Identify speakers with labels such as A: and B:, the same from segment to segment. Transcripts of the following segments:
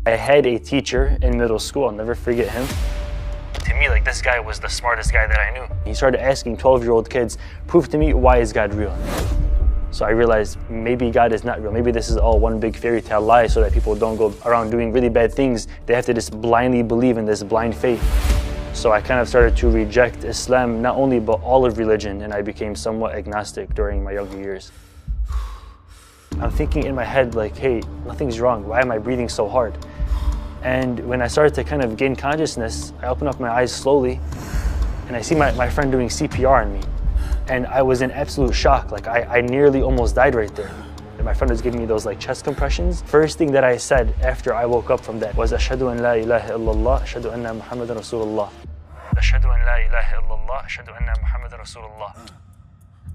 A: I had a teacher in middle school, I'll never forget him. To me, like, this guy was the smartest guy that I knew. He started asking 12-year-old kids, prove to me, why is God real? So I realized maybe God is not real. Maybe this is all one big fairy tale lie so that people don't go around doing really bad things. They have to just blindly believe in this blind faith. So I kind of started to reject Islam, not only but all of religion, and I became somewhat agnostic during my younger years. I'm thinking in my head like, hey, nothing's wrong. Why am I breathing so hard? And when I started to kind of gain consciousness, I opened up my eyes slowly and I see my friend doing CPR on me. And I was in absolute shock. Like I nearly almost died right there. And my friend was giving me those like chest compressions. First thing that I said after I woke up from that was Ashhadu an la ilaha illallah, Ashhadu anna Muhammadan Rasulullah. Ashhadu an la ilaha illallah, Ashhadu anna Muhammadan Rasulullah.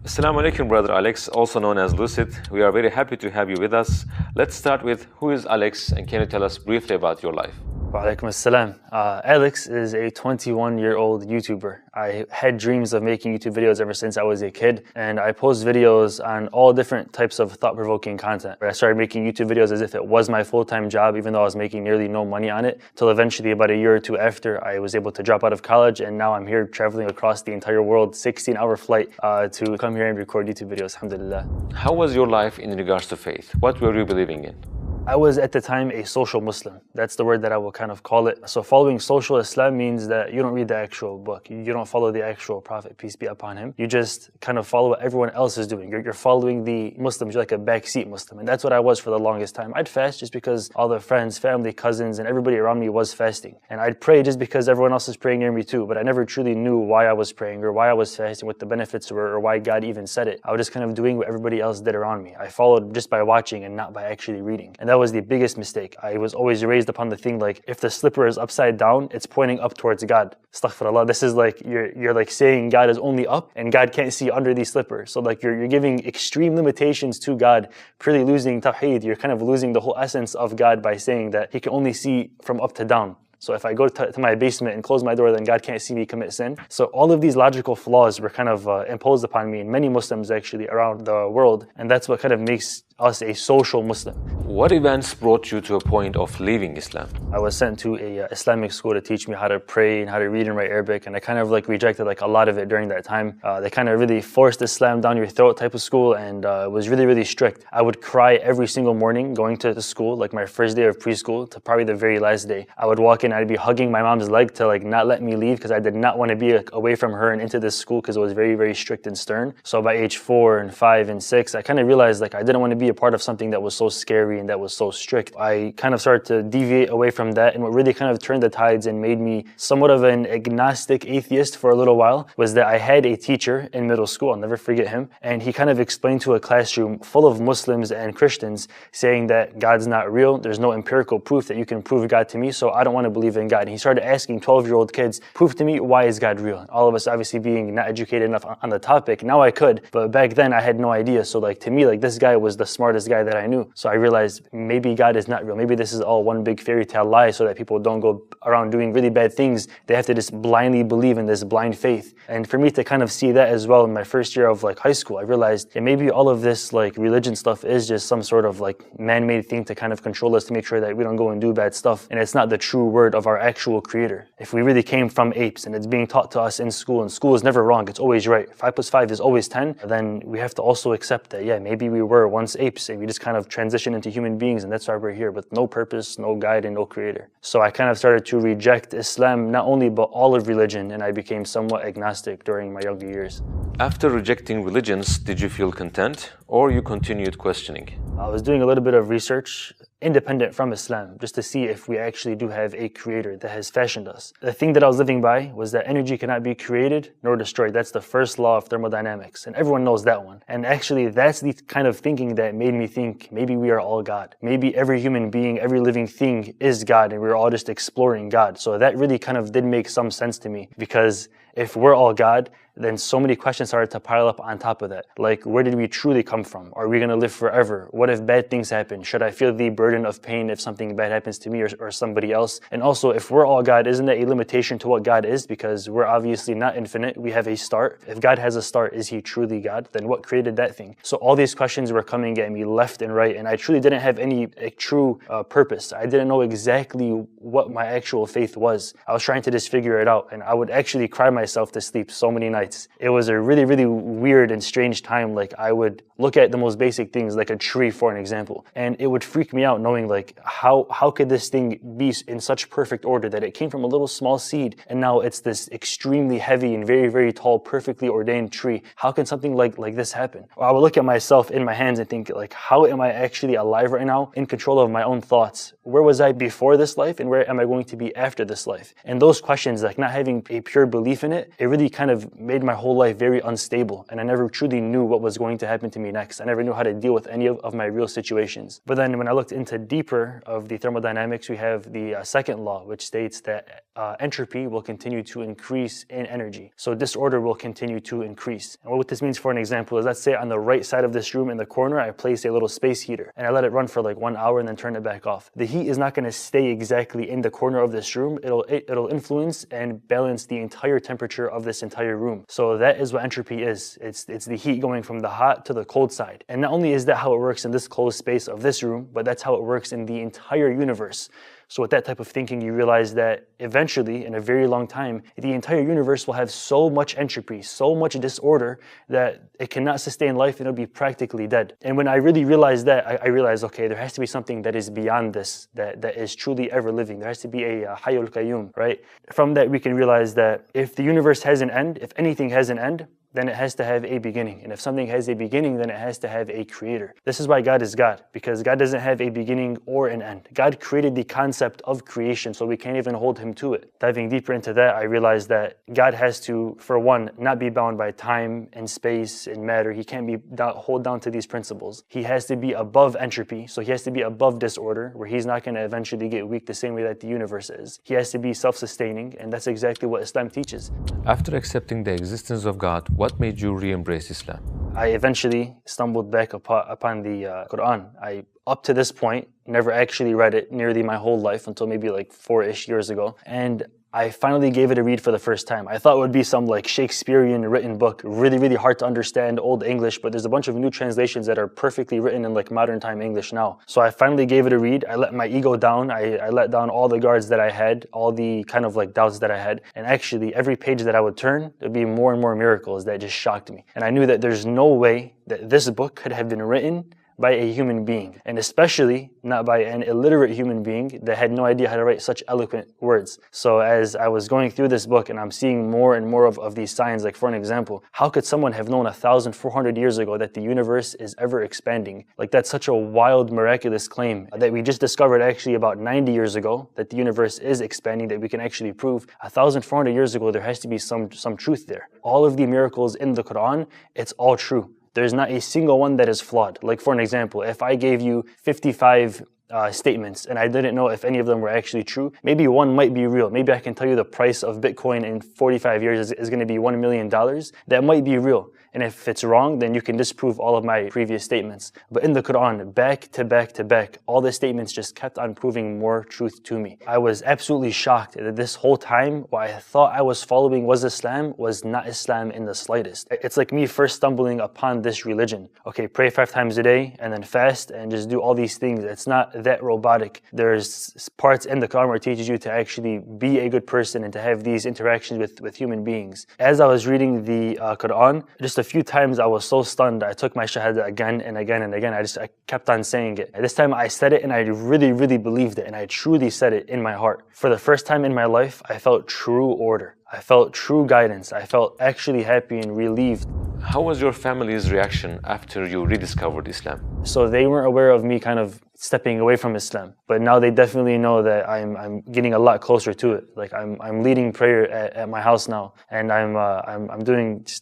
B: Assalamu alaikum, Brother Alex, also known as Lucid. We are very happy to have you with us. Let's start with, who is Alex, and can you tell us briefly about your life?
A: Wa alaikum assalam. Alex is a 21-year-old YouTuber. I had dreams of making YouTube videos ever since I was a kid, and I post videos on all different types of thought-provoking content. I started making YouTube videos as if it was my full-time job, even though I was making nearly no money on it, till eventually about a year or two after, I was able to drop out of college, and now I'm here traveling across the entire world, 16-hour flight, to come here and record YouTube videos, alhamdulillah.
B: How was your life in regards to faith? What were you believing in?
A: I was at the time a social Muslim. That's the word that I will kind of call it. So following social Islam means that you don't read the actual book. You don't follow the actual Prophet, peace be upon him. You just kind of follow what everyone else is doing. You're following the Muslims. You're like a backseat Muslim. And that's what I was for the longest time. I'd fast just because all the friends, family, cousins, and everybody around me was fasting. And I'd pray just because everyone else is praying near me too. But I never truly knew why I was praying or why I was fasting, what the benefits were, or why God even said it. I was just kind of doing what everybody else did around me. I followed just by watching and not by actually reading. And that was the biggest mistake. I was always raised upon the thing like, if the slipper is upside down, it's pointing up towards God. Astaghfirullah. This is like, you're like saying God is only up and God can't see under the slipper. So like you're giving extreme limitations to God, purely losing tawheed. You're kind of losing the whole essence of God by saying that He can only see from up to down. So if I go to my basement and close my door, then God can't see me commit sin. So all of these logical flaws were kind of imposed upon me and many Muslims actually around the world. And that's what kind of makes us a social Muslim.
B: What events brought you to a point of leaving Islam?
A: I was sent to a Islamic school to teach me how to pray and how to read and write Arabic, and I kind of like rejected like a lot of it during that time. They kind of really forced Islam down your throat type of school, and it was really, really strict. I would cry every single morning going to the school, like my first day of preschool to probably the very last day. I would walk in, I'd be hugging my mom's leg to like not let me leave because I did not want to be like, away from her and into this school because it was very, very strict and stern. So by age 4 and 5 and 6, I kind of realized like I didn't want to be a part of something that was so scary and that was so strict. I kind of started to deviate away from that, and what really kind of turned the tides and made me somewhat of an agnostic atheist for a little while was that I had a teacher in middle school, I'll never forget him, and he kind of explained to a classroom full of Muslims and Christians saying that God's not real, there's no empirical proof that you can prove God to me, so I don't want to believe in God. And he started asking 12-year-old kids, prove to me, why is God real? All of us obviously being not educated enough on the topic, now I could, but back then I had no idea. So like to me, like this guy was the smartest guy that I knew. So I realized maybe God is not real. Maybe this is all one big fairy tale lie so that people don't go around doing really bad things. They have to just blindly believe in this blind faith. And for me to kind of see that as well in my first year of like high school, I realized that maybe all of this like religion stuff is just some sort of like man-made thing to kind of control us, to make sure that we don't go and do bad stuff. And it's not the true word of our actual creator. If we really came from apes and it's being taught to us in school, and school is never wrong, it's always right. 5 + 5 is always 10, then we have to also accept that, yeah, maybe we were once apes and we just kind of transition into human beings, and that's why we're here with no purpose, no guide, and no creator. So I kind of started to reject Islam, not only but all of religion, and I became somewhat agnostic during my younger years.
B: After rejecting religions, did you feel content, or you continued questioning?
A: I was doing a little bit of research independent from Islam, just to see if we actually do have a creator that has fashioned us. The thing that I was living by was that energy cannot be created nor destroyed. That's the first law of thermodynamics, and everyone knows that one. And actually, that's the kind of thinking that made me think maybe we are all God. Maybe every human being, every living thing is God, and we're all just exploring God. So that really kind of did make some sense to me, because If we're all God, then so many questions started to pile up on top of that. Like, where did we truly come from? Are we going to live forever? What if bad things happen? Should I feel the burden of pain if something bad happens to me or somebody else? And also, if we're all God, isn't that a limitation to what God is? Because we're obviously not infinite. We have a start. If God has a start, is he truly God? Then what created that thing? So all these questions were coming at me left and right, and I truly didn't have any true purpose. I didn't know exactly what my actual faith was. I was trying to just figure it out, and I would actually cry myself to sleep so many nights. It was a really, really weird and strange time. Like, I would look at the most basic things, like a tree, for an example, and it would freak me out knowing, like, how could this thing be in such perfect order that it came from a little small seed, and now it's this extremely heavy and very, very tall, perfectly ordained tree. How can something like this happen? Or I would look at myself in my hands and think, like, how am I actually alive right now, in control of my own thoughts? Where was I before this life, and where am I going to be after this life? And those questions, like not having a pure belief in it, it really kind of made my whole life very unstable, and I never truly knew what was going to happen to me next. I never knew how to deal with any of my real situations. But then when I looked into deeper of the thermodynamics, we have the second law, which states that entropy will continue to increase in energy. So disorder will continue to increase. And what this means, for an example, is let's say on the right side of this room in the corner, I place a little space heater and I let it run for like 1 hour and then turn it back off. The heat is not going to stay exactly in the corner of this room. It'll influence and balance the entire temperature of this entire room. So that is what entropy is. It's the heat going from the hot to the cold side. And not only is that how it works in this closed space of this room, but that's how it works in the entire universe. So with that type of thinking, you realize that eventually, in a very long time, the entire universe will have so much entropy, so much disorder, that it cannot sustain life and it'll be practically dead. And when I really realized that, I realized, okay, there has to be something that is beyond this, that is truly ever living. There has to be a Hayyul Qayyum, right? From that, we can realize that if the universe has an end, if anything has an end, then it has to have a beginning. And if something has a beginning, then it has to have a creator. This is why God is God, because God doesn't have a beginning or an end. God created the concept of creation, so we can't even hold him to it. Diving deeper into that, I realized that God has to, for one, not be bound by time and space and matter. He can't be hold down to these principles. He has to be above entropy, so he has to be above disorder, where he's not going to eventually get weak the same way that the universe is. He has to be self-sustaining, and that's exactly what Islam teaches.
B: After accepting the existence of God, what made you re-embrace Islam?
A: I eventually stumbled back upon the Quran. Up to this point, never actually read it nearly my whole life until maybe like 4-ish years ago. And I finally gave it a read for the first time. I thought it would be some like Shakespearean written book, really, really hard to understand, old English, but there's a bunch of new translations that are perfectly written in like modern time English now. So I finally gave it a read. I let my ego down. I let down all the guards that I had, all the kind of like doubts that I had. And actually every page that I would turn, there'd be more and more miracles that just shocked me. And I knew that there's no way that this book could have been written by a human being, and especially not by an illiterate human being that had no idea how to write such eloquent words. So as I was going through this book and I'm seeing more and more of these signs, like for an example, how could someone have known 1,400 years ago that the universe is ever expanding? Like, that's such a wild, miraculous claim that we just discovered actually about 90 years ago, that the universe is expanding, that we can actually prove. 1,400 years ago, there has to be some truth there. All of the miracles in the Quran, it's all true. There's not a single one that is flawed. Like for an example, if I gave you 55 statements and I didn't know if any of them were actually true, maybe one might be real. Maybe I can tell you the price of Bitcoin in 45 years is going to be $1 million. That might be real. And if it's wrong, then you can disprove all of my previous statements. But in the Quran, back to back to back, all the statements just kept on proving more truth to me. I was absolutely shocked that this whole time, what I thought I was following was Islam, was not Islam in the slightest. It's like me first stumbling upon this religion. Okay, pray 5 times a day and then fast and just do all these things. It's not that robotic. There's parts in the Quran where it teaches you to actually be a good person and to have these interactions with human beings. As I was reading the Quran, just a few times I was so stunned, I took my shahada again and again and again. I kept on saying it. This time I said it and I really, really believed it, and I truly said it in my heart. For the first time in my life, I felt true order. I felt true guidance. I felt actually happy and relieved.
B: How was your family's reaction after you rediscovered Islam?
A: So they weren't aware of me kind of stepping away from Islam, but now they definitely know that I'm getting a lot closer to it. Like I'm leading prayer at my house now, and I'm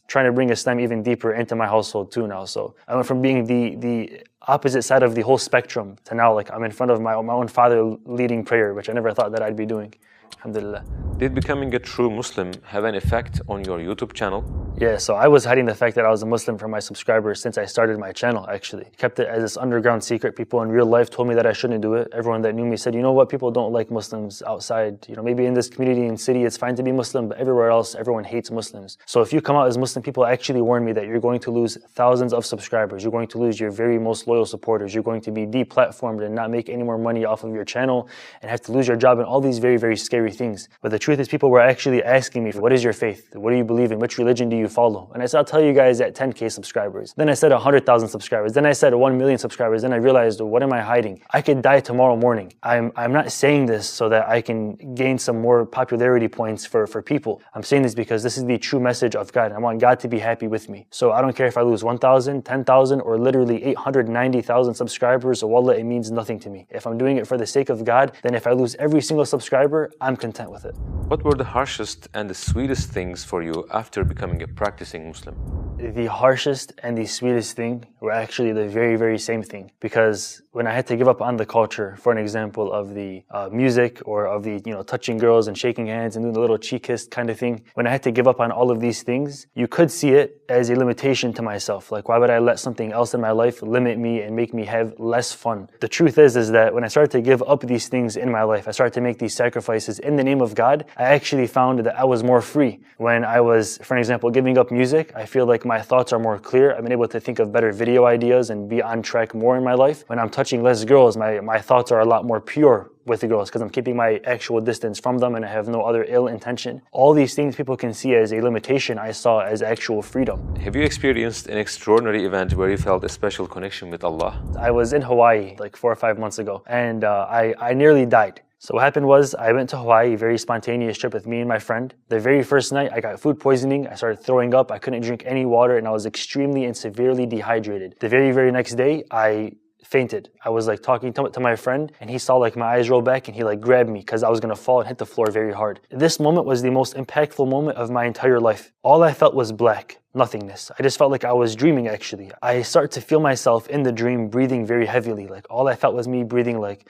A: trying to bring Islam even deeper into my household too now. So I went from being the opposite side of the whole spectrum to now like I'm in front of my own father leading prayer, which I never thought that I'd be doing. Alhamdulillah.
B: Did becoming a true Muslim have an effect on your YouTube channel?
A: Yeah, so I was hiding the fact that I was a Muslim from my subscribers since I started my channel, actually. Kept it as this underground secret. People in real life told me that I shouldn't do it. Everyone that knew me said, you know what, people don't like Muslims outside. You know, maybe in this community and city, it's fine to be Muslim, but everywhere else, everyone hates Muslims. So if you come out as Muslim, people actually warn me that you're going to lose thousands of subscribers. You're going to lose your very most loyal supporters. You're going to be deplatformed and not make any more money off of your channel and have to lose your job and all these very, very scary things. But the truth is, people were actually asking me, what is your faith? What do you believe in? Which religion do you follow? And I said, I'll tell you guys at 10K subscribers. Then I said 100,000 subscribers. Then I said 1 million subscribers. Then I realized, what am I hiding? I could die tomorrow morning. I'm not saying this so that I can gain some more popularity points for people. I'm saying this because this is the true message of God. I want God to be happy with me. So I don't care if I lose 1,000, 10,000, or literally 890,000 subscribers. So wallah, it means nothing to me. If I'm doing it for the sake of God, then if I lose every single subscriber, I'm content with it.
B: What were the harshest and the sweetest things for you after becoming a practicing Muslim?
A: The harshest and the sweetest thing were actually the very, very same thing. Because when I had to give up on the culture, for an example of the music or of the, touching girls and shaking hands and doing the little cheek kiss kind of thing, when I had to give up on all of these things, you could see it as a limitation to myself. Like, why would I let something else in my life limit me and make me have less fun? The truth is that when I started to give up these things in my life, I started to make these sacrifices in the name of God, I actually found that I was more free. When I was, for an example, giving up music, I feel like my thoughts are more clear. I've been able to think of better video ideas and be on track more in my life. When I'm touching less girls, my thoughts are a lot more pure with the girls because I'm keeping my actual distance from them and I have no other ill intention. All these things people can see as a limitation, I saw as actual freedom.
B: Have you experienced an extraordinary event where you felt a special connection with Allah?
A: I was in Hawaii like 4 or 5 months ago and I nearly died. So what happened was I went to Hawaii, a very spontaneous trip with me and my friend. The very first night I got food poisoning. I started throwing up. I couldn't drink any water and I was extremely and severely dehydrated. The very, very next day I fainted. I was like talking to my friend and he saw like my eyes roll back and he like grabbed me because I was going to fall and hit the floor very hard. This moment was the most impactful moment of my entire life. All I felt was black, nothingness. I just felt like I was dreaming actually. I started to feel myself in the dream breathing very heavily. Like all I felt was me breathing like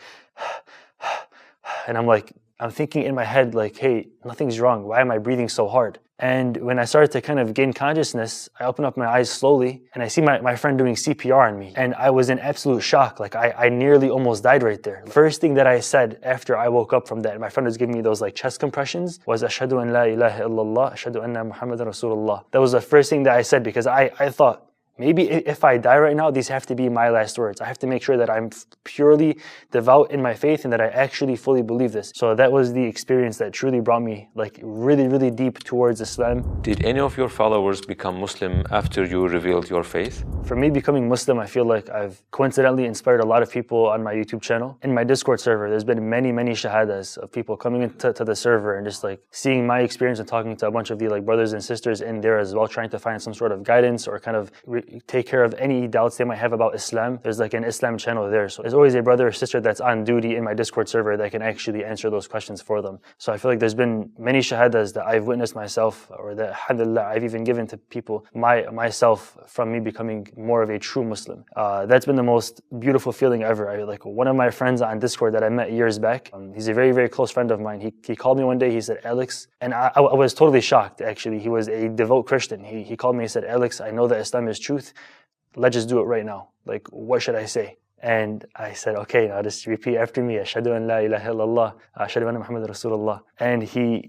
A: and I'm thinking in my head like, hey, nothing's wrong. Why am I breathing so hard? And when I started to kind of gain consciousness, I opened up my eyes slowly and I see my friend doing CPR on me. And I was in absolute shock. Like I nearly almost died right there. First thing that I said after I woke up from that, my friend was giving me those like chest compressions, was Ashhadu an la ilaha illallah, Ashhadu anna Muhammadan Rasulullah. That was the first thing that I said because I thought, maybe if I die right now, these have to be my last words. I have to make sure that I'm purely devout in my faith and that I actually fully believe this. So that was the experience that truly brought me like really, really deep towards Islam.
B: Did any of your followers become Muslim after you revealed your faith?
A: For me, becoming Muslim, I feel like I've coincidentally inspired a lot of people on my YouTube channel. In my Discord server, there's been many, many shahadas of people coming into the server and just like seeing my experience and talking to a bunch of the like brothers and sisters in there as well, trying to find some sort of guidance or kind of take care of any doubts they might have about Islam. There's like an Islam channel there. So there's always a brother or sister that's on duty in my Discord server that can actually answer those questions for them. So I feel like there's been many shahadas that I've witnessed myself or that, alhamdulillah, I've even given to people myself from me becoming more of a true Muslim. That's been the most beautiful feeling ever. Like one of my friends on Discord that I met years back, he's a very, very close friend of mine. He called me one day, he said, Alex, and I was totally shocked actually. He was a devout Christian. He called me and said, Alex, I know that Islam is truth. Let's just do it right now. Like, what should I say? And I said, okay, now just repeat after me. Ashhadu an la ilaha illallah, ashhadu anna Muhammadan Rasulullah. And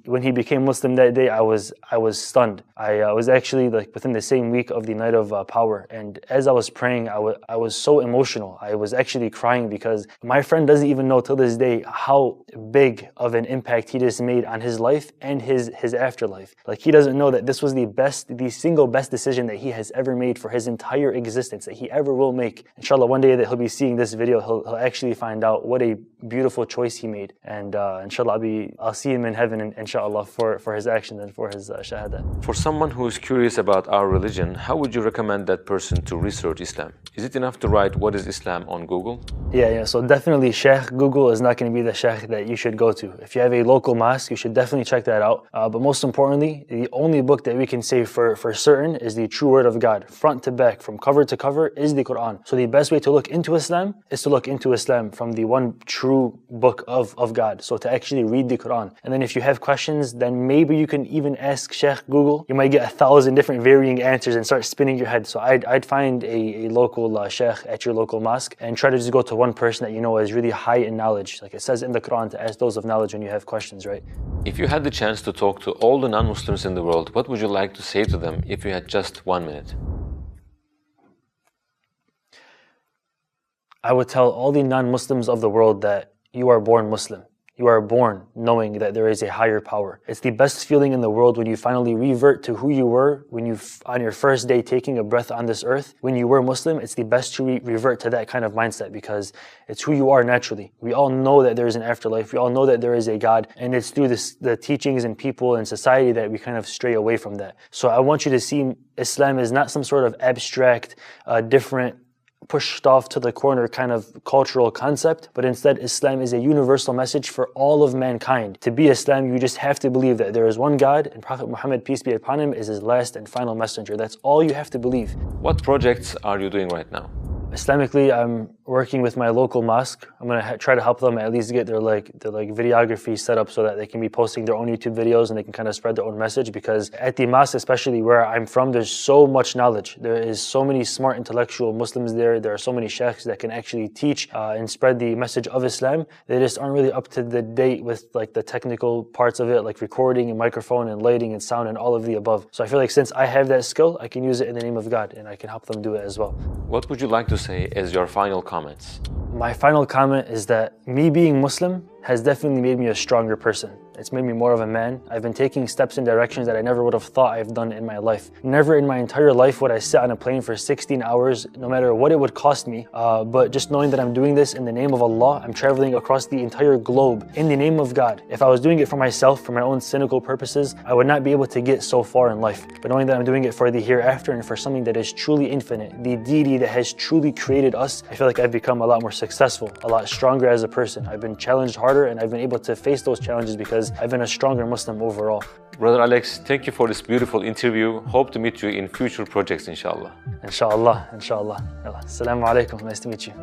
A: when he became Muslim that day, I was stunned. I was actually like within the same week of the night of power. And as I was praying, I was so emotional. I was actually crying because my friend doesn't even know till this day how big of an impact he just made on his life and his afterlife. Like he doesn't know that this was the single best decision that he has ever made for his entire existence, that he ever will make. Inshallah, one day that he'll be seeing this video, he'll actually find out what a beautiful choice he made. And inshallah, I'll see him in heaven, inshallah, for his actions and for his shahada.
B: For someone who is curious about our religion, how would you recommend that person to research Islam? Is it enough to write "What is Islam" on Google?
A: Yeah. So definitely, Sheikh Google is not going to be the Sheikh that you should go to. If you have a local mosque, you should definitely check that out. But most importantly, the only book that we can say for certain is the true word of God, front to back, from cover to cover, is the Quran. So the best way to look into Islam Islam is to look into Islam from the one true book of God. So to actually read the Quran. And then if you have questions, then maybe you can even ask Sheikh Google. You might get 1,000 different varying answers and start spinning your head. So I'd find a local Sheikh at your local mosque and try to just go to one person that you know is really high in knowledge. Like it says in the Quran to ask those of knowledge when you have questions, right?
B: If you had the chance to talk to all the non-Muslims in the world, what would you like to say to them if you had just 1 minute?
A: I would tell all the non-Muslims of the world that you are born Muslim. You are born knowing that there is a higher power. It's the best feeling in the world when you finally revert to who you were when you, on your first day taking a breath on this earth. When you were Muslim, it's the best to revert to that kind of mindset because it's who you are naturally. We all know that there is an afterlife. We all know that there is a God, and it's through the teachings and people and society that we kind of stray away from that. So I want you to see Islam as not some sort of abstract, different, pushed off to the corner kind of cultural concept, but instead Islam is a universal message for all of mankind. To be Islam, you just have to believe that there is one God and Prophet Muhammad, peace be upon him, is his last and final messenger. That's all you have to believe.
B: What projects are you doing right now?
A: Islamically, I'm working with my local mosque. I'm gonna try to help them at least get their videography set up so that they can be posting their own YouTube videos and they can kind of spread their own message, because at the mosque, especially where I'm from, there's so much knowledge. There is so many smart intellectual Muslims there. There are so many sheikhs that can actually teach and spread the message of Islam. They just aren't really up to the date with like the technical parts of it, like recording and microphone and lighting and sound and all of the above. So I feel like since I have that skill, I can use it in the name of God and I can help them do it as well.
B: What would you like to say as your final comments?
A: My final comment is that me being Muslim has definitely made me a stronger person. It's made me more of a man. I've been taking steps in directions that I never would have thought I've done in my life. Never in my entire life would I sit on a plane for 16 hours, no matter what it would cost me. But just knowing that I'm doing this in the name of Allah, I'm traveling across the entire globe in the name of God. If I was doing it for myself, for my own cynical purposes, I would not be able to get so far in life. But knowing that I'm doing it for the hereafter and for something that is truly infinite, the deity that has truly created us, I feel like I've become a lot more successful, a lot stronger as a person. I've been challenged harder and I've been able to face those challenges because I've been a stronger Muslim overall.
B: Brother Alex, thank you for this beautiful interview. Hope to meet you in future projects, inshallah.
A: Inshallah, inshallah. Assalamu alaikum. Nice to meet you.